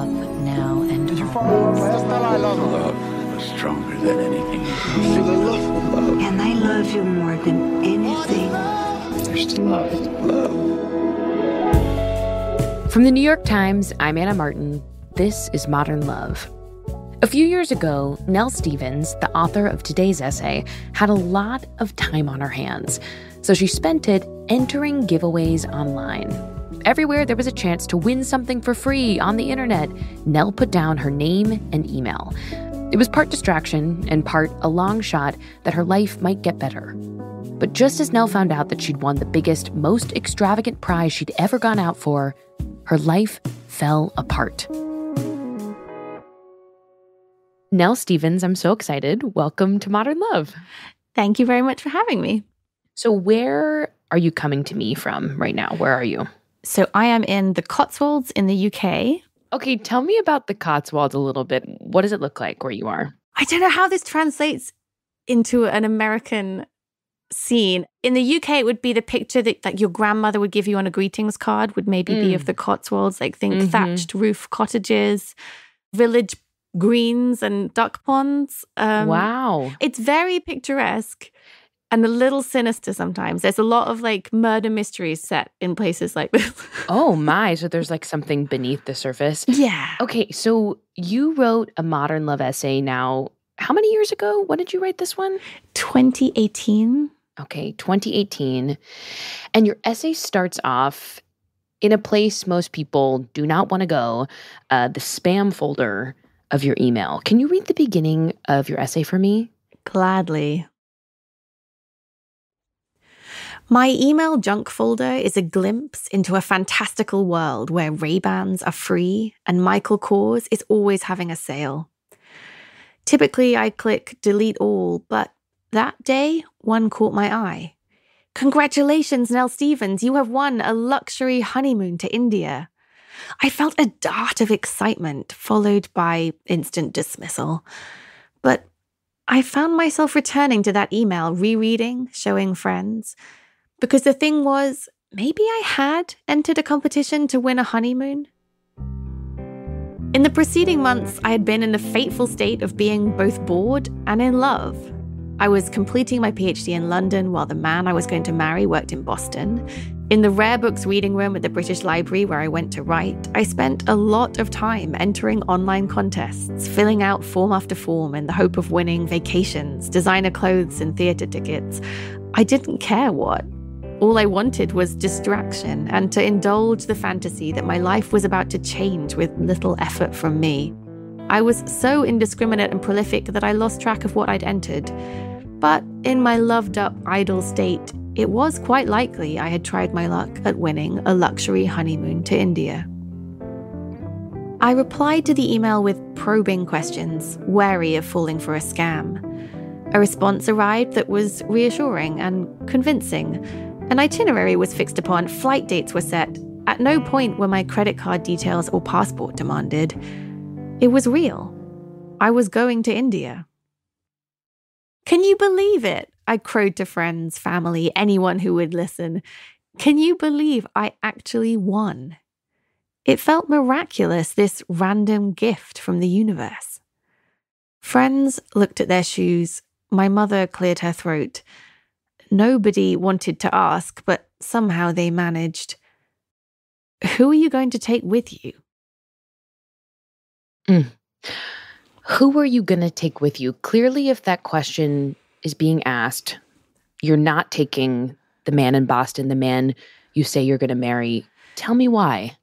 love, now and Did you follow always. Just that I love her. Love is stronger than anything. You feel the love? Love. And I love you more than anything. There's still love. From the New York Times, I'm Anna Martin. This is Modern Love. A few years ago, Nell Stevens, the author of today's essay, had a lot of time on her hands. So she spent it entering giveaways online. Everywhere there was a chance to win something for free on the internet, Nell put down her name and email. It was part distraction and part a long shot that her life might get better. But just as Nell found out that she'd won the biggest, most extravagant prize she'd ever gone out for, her life fell apart. Nell Stevens, I'm so excited. Welcome to Modern Love. Thank you very much for having me. So where are you coming to me from right now? Where are you? So I am in the Cotswolds in the UK. Okay, tell me about the Cotswolds a little bit. What does it look like where you are? I don't know how this translates into an American scene. In the UK, it would be the picture that like your grandmother would give you on a greetings card would maybe be of the Cotswolds, like think thatched roof cottages, village greens and duck ponds. Wow. It's very picturesque and a little sinister sometimes. There's a lot of like murder mysteries set in places like this. Oh my, so there's like something beneath the surface. Yeah. Okay, so you wrote a Modern Love essay now. How many years ago? When did you write this one? 2018. Okay, 2018. And your essay starts off in a place most people do not want to go, the spam folder of your email. Can you read the beginning of your essay for me? Gladly. My email junk folder is a glimpse into a fantastical world where Ray-Bans are free and Michael Kors is always having a sale. Typically, I click delete all, but that day, one caught my eye. Congratulations, Nell Stevens, you have won a luxury honeymoon to India. I felt a dart of excitement, followed by instant dismissal. But I found myself returning to that email, rereading, showing friends. Because the thing was, maybe I had entered a competition to win a honeymoon. In the preceding months, I had been in the fateful state of being both bored and in love. I was completing my PhD in London while the man I was going to marry worked in Boston. In the rare books reading room at the British Library where I went to write, I spent a lot of time entering online contests, filling out form after form in the hope of winning vacations, designer clothes, and theatre tickets. I didn't care what. All I wanted was distraction and to indulge the fantasy that my life was about to change with little effort from me. I was so indiscriminate and prolific that I lost track of what I'd entered. But in my loved-up, idle state, it was quite likely I had tried my luck at winning a luxury honeymoon to India. I replied to the email with probing questions, wary of falling for a scam. A response arrived that was reassuring and convincing. An itinerary was fixed upon, flight dates were set. At no point were my credit card details or passport demanded. It was real. I was going to India. Can you believe it? I crowed to friends, family, anyone who would listen. Can you believe I actually won? It felt miraculous, this random gift from the universe. Friends looked at their shoes. My mother cleared her throat. Nobody wanted to ask, but somehow they managed. Who are you going to take with you? Who are you going to take with you? Clearly, if that question is being asked, you're not taking the man in Boston, the man you say you're going to marry. Tell me why.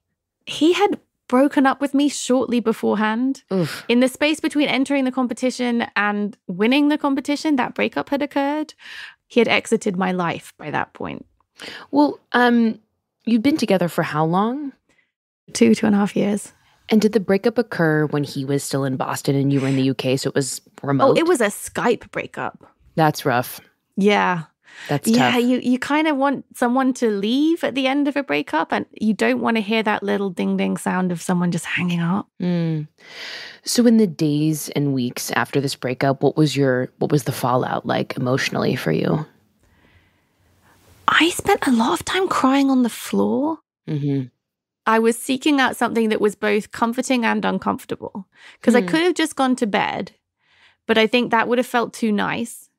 He had broken up with me shortly beforehand. Oof. In the space between entering the competition and winning the competition, that breakup had occurred. He had exited my life by that point. Well, you'd been together for how long? 2.5 years. And did the breakup occur when he was still in Boston and you were in the UK, so it was remote? Oh, it was a Skype breakup. That's rough. Yeah. That's tough. Yeah, you kind of want someone to leave at the end of a breakup, and you don't want to hear that little ding-ding sound of someone just hanging up. So in the days and weeks after this breakup, what was the fallout like emotionally for you? I spent a lot of time crying on the floor. Mm-hmm. I was seeking out something that was both comforting and uncomfortable. Because I could have just gone to bed, but I think that would have felt too nice.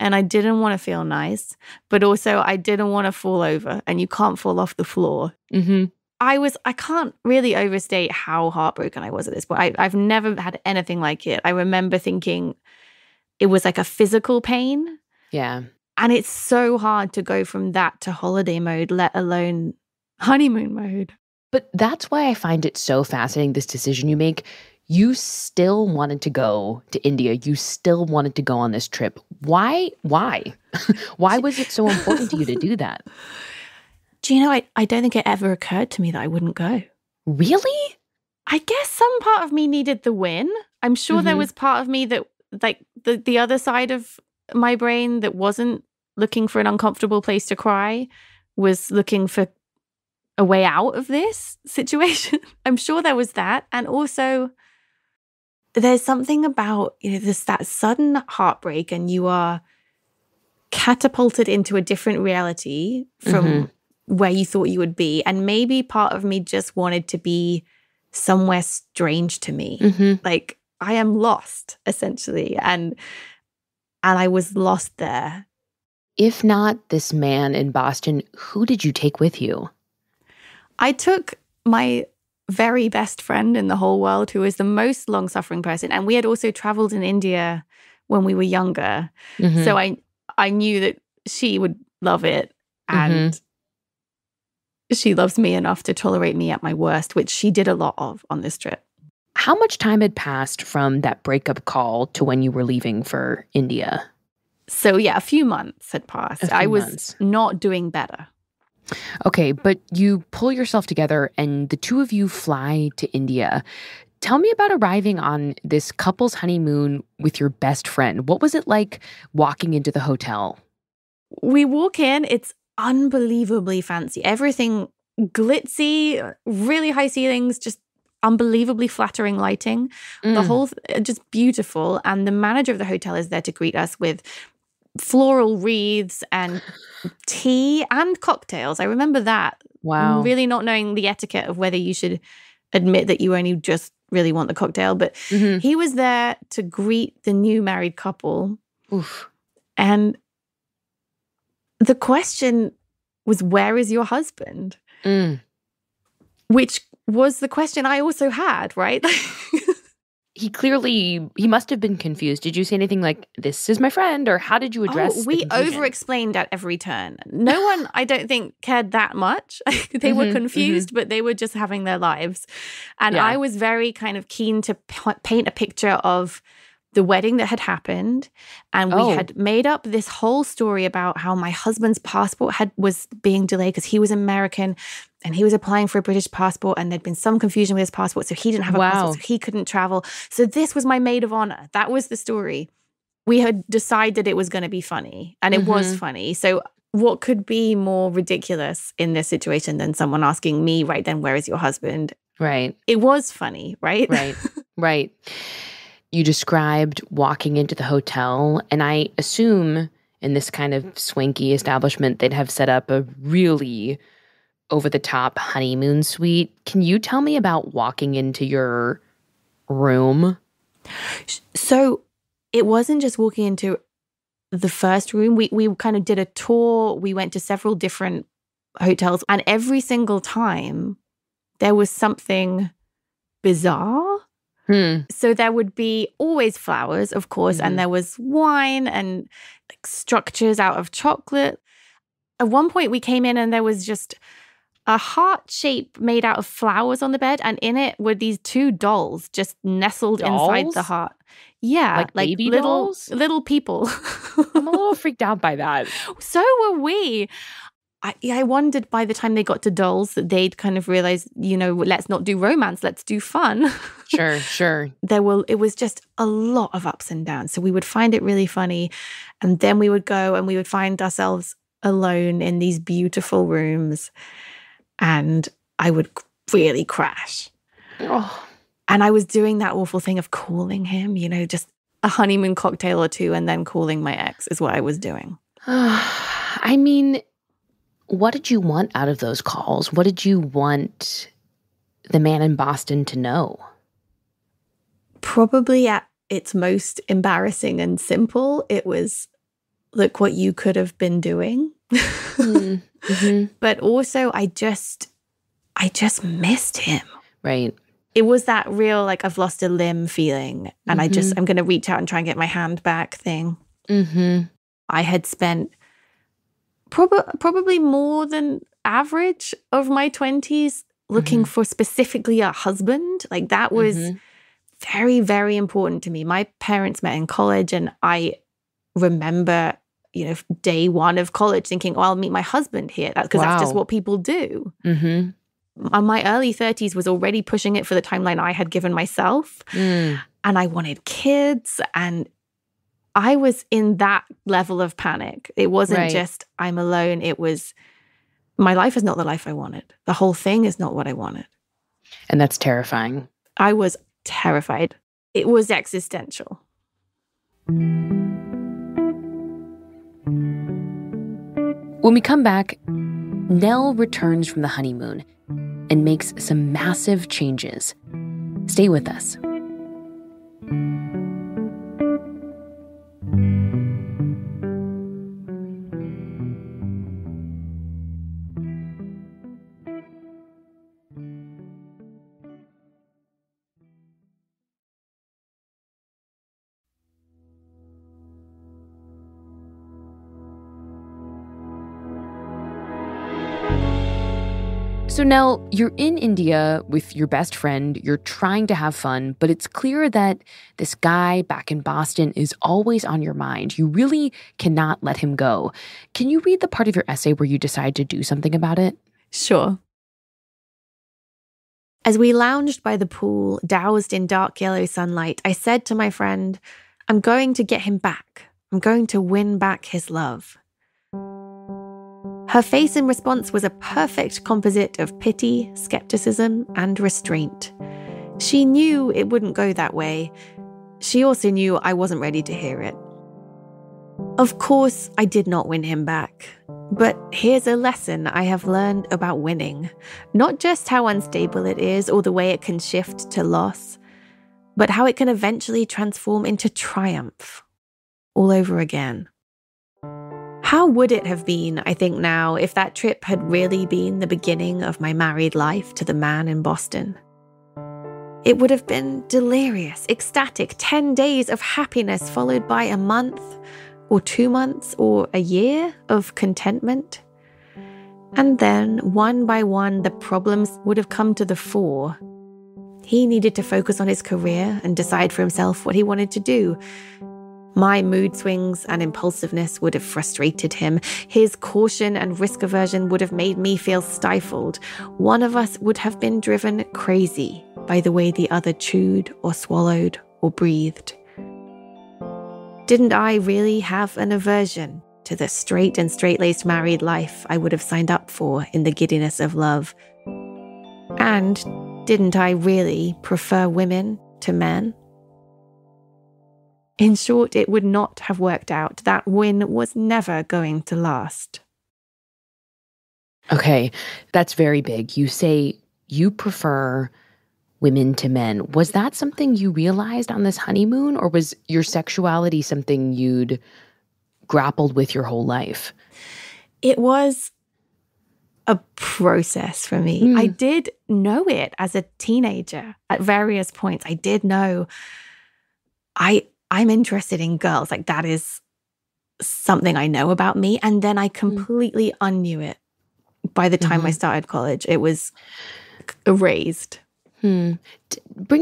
And I didn't want to feel nice. But also, I didn't want to fall over. And you can't fall off the floor. Mm-hmm. I can't really overstate how heartbroken I was at this point. I've never had anything like it. I remember thinking it was like a physical pain. Yeah. And it's so hard to go from that to holiday mode, let alone honeymoon mode. But that's why I find it so fascinating, this decision you make. You still wanted to go to India. You still wanted to go on this trip. Why? Why was it so important to you to do that? Do you know, I don't think it ever occurred to me that I wouldn't go. Really? I guess some part of me needed the win. I'm sure there was part of me that, like, the other side of my brain that wasn't looking for an uncomfortable place to cry was looking for a way out of this situation. I'm sure there was that. And also, there's something about, that sudden heartbreak and you are catapulted into a different reality from where you thought you would be. And maybe part of me just wanted to be somewhere strange to me. Like, I am lost, essentially. And I was lost there. If not this man in Boston, who did you take with you? I took my very best friend in the whole world, who is the most long-suffering person. And we had also traveled in India when we were younger. So I knew that she would love it. And she loves me enough to tolerate me at my worst, which she did a lot of on this trip. How much time had passed from that breakup call to when you were leaving for India? So yeah, a few months had passed. I was not doing better. Okay, but you pull yourself together and the two of you fly to India. Tell me about arriving on this couple's honeymoon with your best friend. What was it like walking into the hotel? We walk in, it's unbelievably fancy. Everything glitzy, really high ceilings, just unbelievably flattering lighting. The whole, just beautiful. And the manager of the hotel is there to greet us with floral wreaths and tea and cocktails. I remember that. Wow. Really not knowing the etiquette of whether you should admit that you only just really want the cocktail. But he was there to greet the new married couple. Oof. And the question was, where is your husband? Which was the question I also had, right? He must have been confused. Did you say anything like, this is my friend? Or how did you address we the confusion? over-explained at every turn. No one, I don't think, cared that much. They were confused, but they were just having their lives. And I was very kind of keen to paint a picture of the wedding that had happened. And we had made up this whole story about how my husband's passport was being delayed because he was American and he was applying for a British passport, and there'd been some confusion with his passport, so he didn't have a passport, so he couldn't travel. So this was my maid of honor. That was the story. We had decided it was going to be funny, and it was funny. So what could be more ridiculous in this situation than someone asking me right then, where is your husband? Right. It was funny, right? Right. You described walking into the hotel, and I assume in this kind of swanky establishment, they'd have set up a really over-the-top honeymoon suite. Can you tell me about walking into your room? So it wasn't just walking into the first room. We kind of did a tour. We went to several different hotels, and every single time there was something bizarre. So there would be always flowers, of course, and there was wine and like structures out of chocolate. At one point we came in and there was just a heart shape made out of flowers on the bed, and in it were these two dolls just nestled inside the heart. Yeah, like baby little dolls? Little people. I'm a little freaked out by that. So were we. I wondered by the time they got to dolls that they'd kind of realized, let's not do romance, let's do fun. Sure. It was just a lot of ups and downs. So we would find it really funny. And then we would go and we would find ourselves alone in these beautiful rooms. And I would really crash. Oh. And I was doing that awful thing of calling him, just a honeymoon cocktail or two and then calling my ex is what I was doing. I mean, what did you want out of those calls? What did you want the man in Boston to know? Probably at its most embarrassing and simple, it was, look what you could have been doing. Mm-hmm. But also I just missed him. Right. It was that real, like, I've lost a limb feeling. And I'm going to reach out and try and get my hand back thing. Mm-hmm. I had spent probably more than average of my 20s looking for specifically a husband. Like, that was very, very important to me. My parents met in college, and I remember, day one of college thinking, oh, I'll meet my husband here. Because that's just what people do. Mm-hmm. My early 30s was already pushing it for the timeline I had given myself. And I wanted kids, and I was in that level of panic. It wasn't just I'm alone. It was my life is not the life I wanted. The whole thing is not what I wanted. And that's terrifying. I was terrified. It was existential. When we come back, Nell returns from the honeymoon and makes some massive changes. Stay with us. So Nell, you're in India with your best friend. You're trying to have fun, but it's clear that this guy back in Boston is always on your mind. You really cannot let him go. Can you read the part of your essay where you decide to do something about it? Sure. As we lounged by the pool, doused in dark yellow sunlight, I said to my friend, I'm going to get him back. I'm going to win back his love. Her face in response was a perfect composite of pity, skepticism, and restraint. She knew it wouldn't go that way. She also knew I wasn't ready to hear it. Of course, I did not win him back. But here's a lesson I have learned about winning. Not just how unstable it is or the way it can shift to loss, but how it can eventually transform into triumph all over again. How would it have been, I think now, if that trip had really been the beginning of my married life to the man in Boston? It would have been delirious, ecstatic, 10 days of happiness followed by a month or 2 months or a year of contentment. And then, one by one, the problems would have come to the fore. He needed to focus on his career and decide for himself what he wanted to do. My mood swings and impulsiveness would have frustrated him. His caution and risk aversion would have made me feel stifled. One of us would have been driven crazy by the way the other chewed or swallowed or breathed. Didn't I really have an aversion to the straight and straight-laced married life I would have signed up for in the giddiness of love? And didn't I really prefer women to men? In short, it would not have worked out. That win was never going to last. Okay, that's very big. You say you prefer women to men. Was that something you realized on this honeymoon, or was your sexuality something you'd grappled with your whole life? It was a process for me. I did know it as a teenager at various points. I did know I'm interested in girls. Like, that is something I know about me. And then I completely unknew it by the time I started college. It was erased. Bring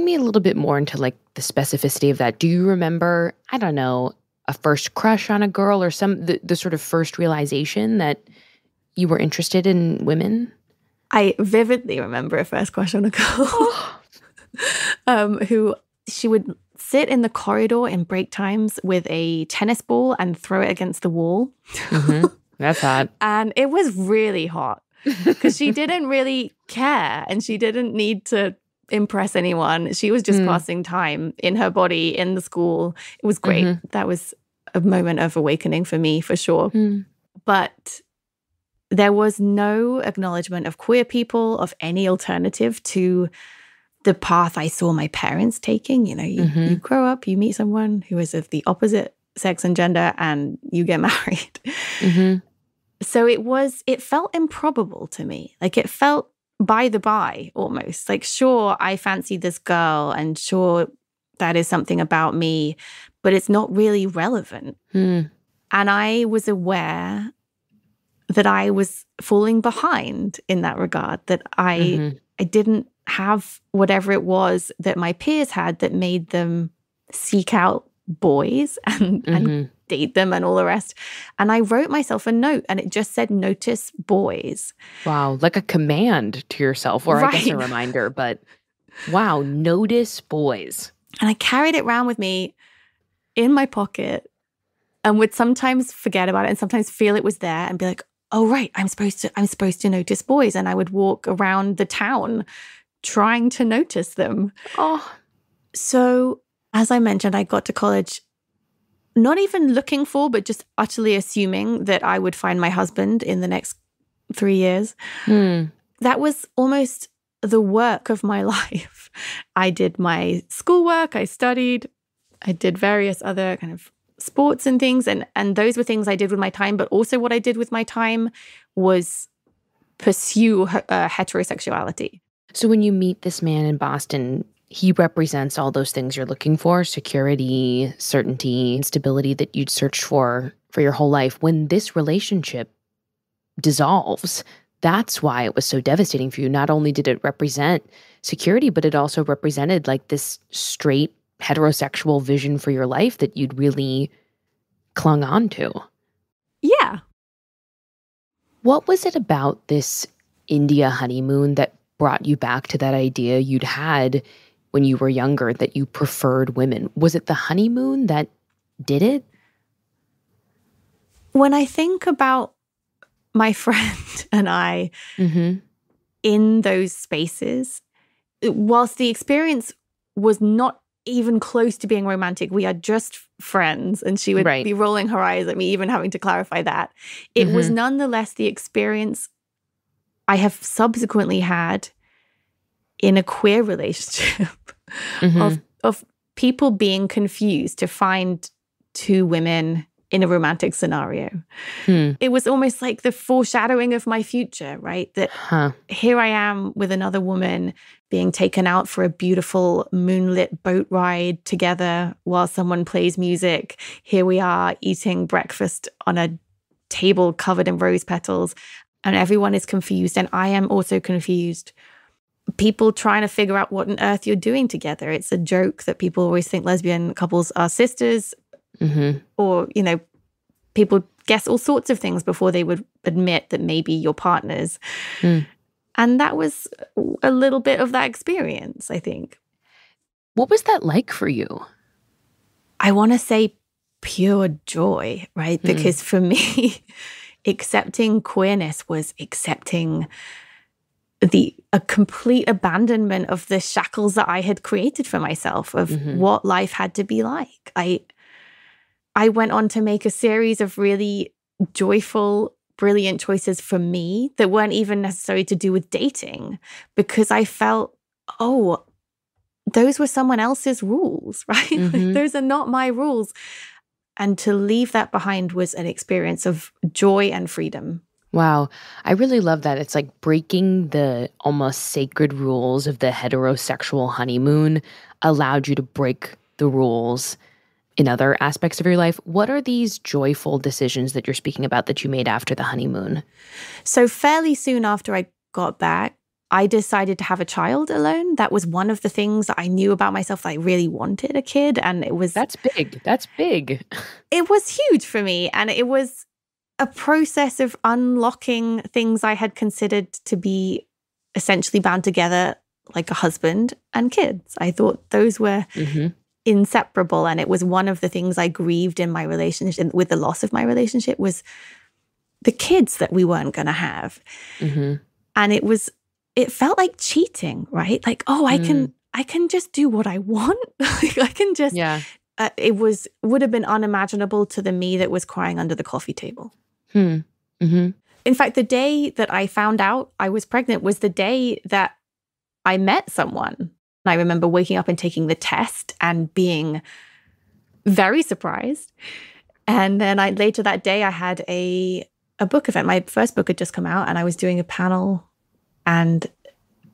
me a little bit more into like the specificity of that. Do you remember, I don't know, a first crush on a girl or the sort of first realization that you were interested in women? I vividly remember a first crush on a girl who she would sit in the corridor in break times with a tennis ball and throw it against the wall. That's hot. And it was really hot because she didn't really care and she didn't need to impress anyone. She was just passing time in her body in the school. It was great. That was a moment of awakening for me, for sure. But there was no acknowledgement of queer people, of any alternative to the path I saw my parents taking. You know, you grow up, you meet someone who is of the opposite sex and gender, and you get married. So it felt improbable to me. Like, it felt by the by almost. Like, sure, I fancy this girl, and sure, that is something about me, but it's not really relevant. And I was aware that I was falling behind in that regard, that I didn't have whatever it was that my peers had that made them seek out boys and date them and all the rest. And I wrote myself a note, and it just said, "Notice boys." Wow, like a command to yourself, or I guess a reminder, but wow, notice boys. And I carried it around with me in my pocket and would sometimes forget about it and sometimes feel it was there and be like, oh, right, I'm supposed to notice boys. And I would walk around the town trying to notice them. Oh. So as I mentioned, I got to college not even looking for, but just utterly assuming that I would find my husband in the next 3 years. That was almost the work of my life. I did my schoolwork, I studied, I did various other kind of sports and things. And those were things I did with my time. But also what I did with my time was pursue heterosexuality. So when you meet this man in Boston, he represents all those things you're looking for: security, certainty, and stability that you'd searched for your whole life. When this relationship dissolves, that's why it was so devastating for you. Not only did it represent security, but it also represented like this straight heterosexual vision for your life that you'd really clung on to. Yeah. What was it about this India honeymoon that brought you back to that idea you'd had when you were younger that you preferred women? Was it the honeymoon that did it? When I think about my friend and I in those spaces, whilst the experience was not even close to being romantic, we are just friends, and she would be rolling her eyes at me, even having to clarify that. It was nonetheless the experience I have subsequently had in a queer relationship of people being confused to find two women in a romantic scenario. It was almost like the foreshadowing of my future, right? That here I am with another woman being taken out for a beautiful moonlit boat ride together while someone plays music. Here we are eating breakfast on a table covered in rose petals, and everyone is confused, and I am also confused. People trying to figure out what on earth you're doing together. It's a joke that people always think lesbian couples are sisters, or, you know, people guess all sorts of things before they would admit that maybe you're partners. And that was a little bit of that experience, I think. What was that like for you? I want to say pure joy, right? Because for me, accepting queerness was accepting a complete abandonment of the shackles that I had created for myself, of what life had to be like. I went on to make a series of really joyful, brilliant choices for me that weren't even necessarily to do with dating, because I felt, oh, those were someone else's rules, right? Like, those are not my rules. And to leave that behind was an experience of joy and freedom. Wow. I really love that. It's like breaking the almost sacred rules of the heterosexual honeymoon allowed you to break the rules in other aspects of your life. What are these joyful decisions that you're speaking about that you made after the honeymoon? So fairly soon after I got back, I decided to have a child alone. That was one of the things that I knew about myself, that I really wanted a kid. And it was... That's big. That's big. It was huge for me. And it was a process of unlocking things I had considered to be essentially bound together, like a husband and kids. I thought those were inseparable. And it was one of the things I grieved in my relationship, with the loss of my relationship, was the kids that we weren't going to have. And it felt like cheating, right? Like, oh, I can just do what I want. Like, I can just, it would have been unimaginable to the me that was crying under the coffee table. In fact, the day that I found out I was pregnant was the day that I met someone. I remember waking up and taking the test and being very surprised. And then later that day, I had a book event. My first book had just come out, and I was doing a panel, and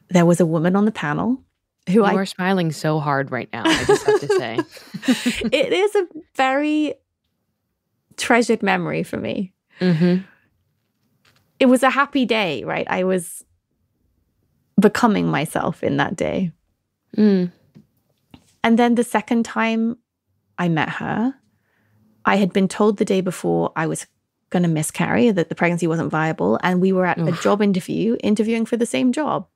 there was a woman on the panel who You are smiling so hard right now, I just have to say. It is a very treasured memory for me. Mm-hmm. It was a happy day, right? I was becoming myself in that day. Mm. And then the second time I met her, I had been told the day before I was going to miscarry, that the pregnancy wasn't viable. And we were at a job interviewing for the same job.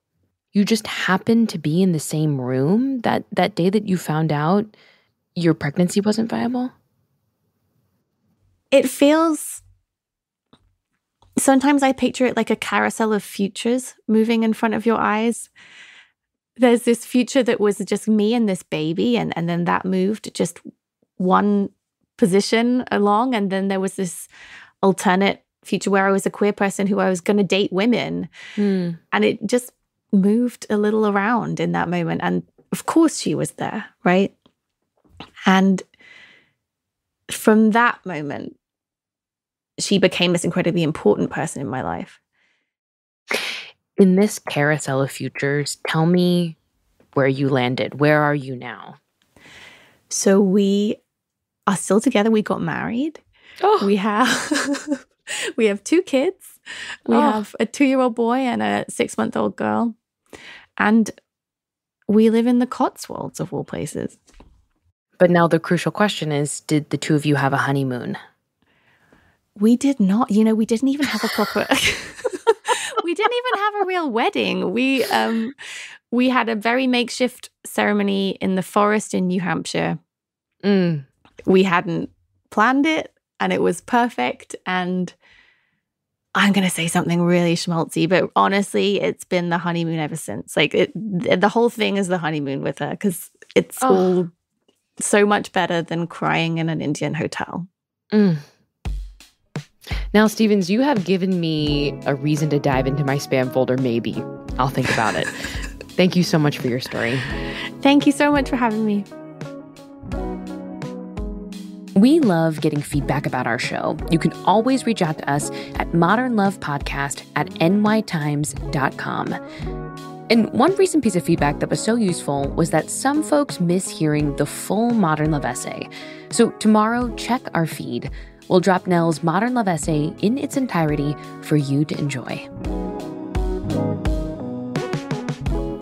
You just happened to be in the same room that day that you found out your pregnancy wasn't viable? It feels... Sometimes I picture it like a carousel of futures moving in front of your eyes. There's this future that was just me and this baby, and then that moved just one position along. And then there was this alternate future where I was a queer person who I was going to date women. And it just moved a little around in that moment. And of course she was there, right? And from that moment, she became this incredibly important person in my life. In this carousel of futures, tell me where you landed. Where are you now? So we are still together. We got married. Oh. We have 2 kids. We have a 2-year-old boy and a 6-month-old girl. And we live in the Cotswolds, of all places. But now the crucial question is, did the two of you have a honeymoon? We did not. You know, we didn't even have a proper... We didn't even have a real wedding. We had a very makeshift ceremony in the forest in New Hampshire. We hadn't planned it, and it was perfect. And I'm going to say something really schmaltzy, but honestly, it's been the honeymoon ever since. Like, the whole thing is the honeymoon with her, because it's all so much better than crying in an Indian hotel. Nell Stevens, you have given me a reason to dive into my spam folder, maybe. I'll think about it. Thank you so much for your story. Thank you so much for having me. We love getting feedback about our show. You can always reach out to us at modernlovepodcast@nytimes.com. And one recent piece of feedback that was so useful was that some folks miss hearing the full Modern Love essay. So tomorrow, check our feed. We'll drop Nell's Modern Love essay in its entirety for you to enjoy.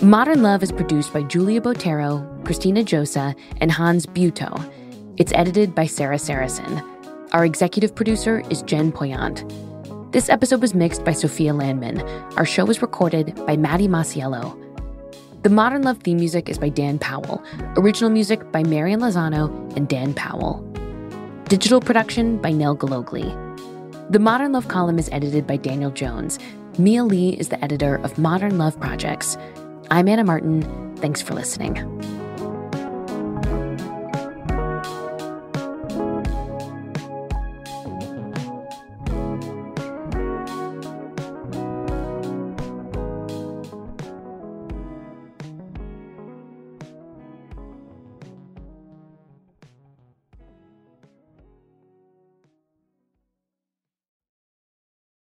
Modern Love is produced by Julia Botero, Christina Josa, and Hans Buetow. It's edited by Sarah Saracen. Our executive producer is Jen Poyant. This episode was mixed by Sophia Landman. Our show was recorded by Maddie Masiello. The Modern Love theme music is by Dan Powell. Original music by Marian Lozano and Dan Powell. Digital production by Nell Galogli. The Modern Love column is edited by Daniel Jones. Mia Lee is the editor of Modern Love Projects. I'm Anna Martin. Thanks for listening.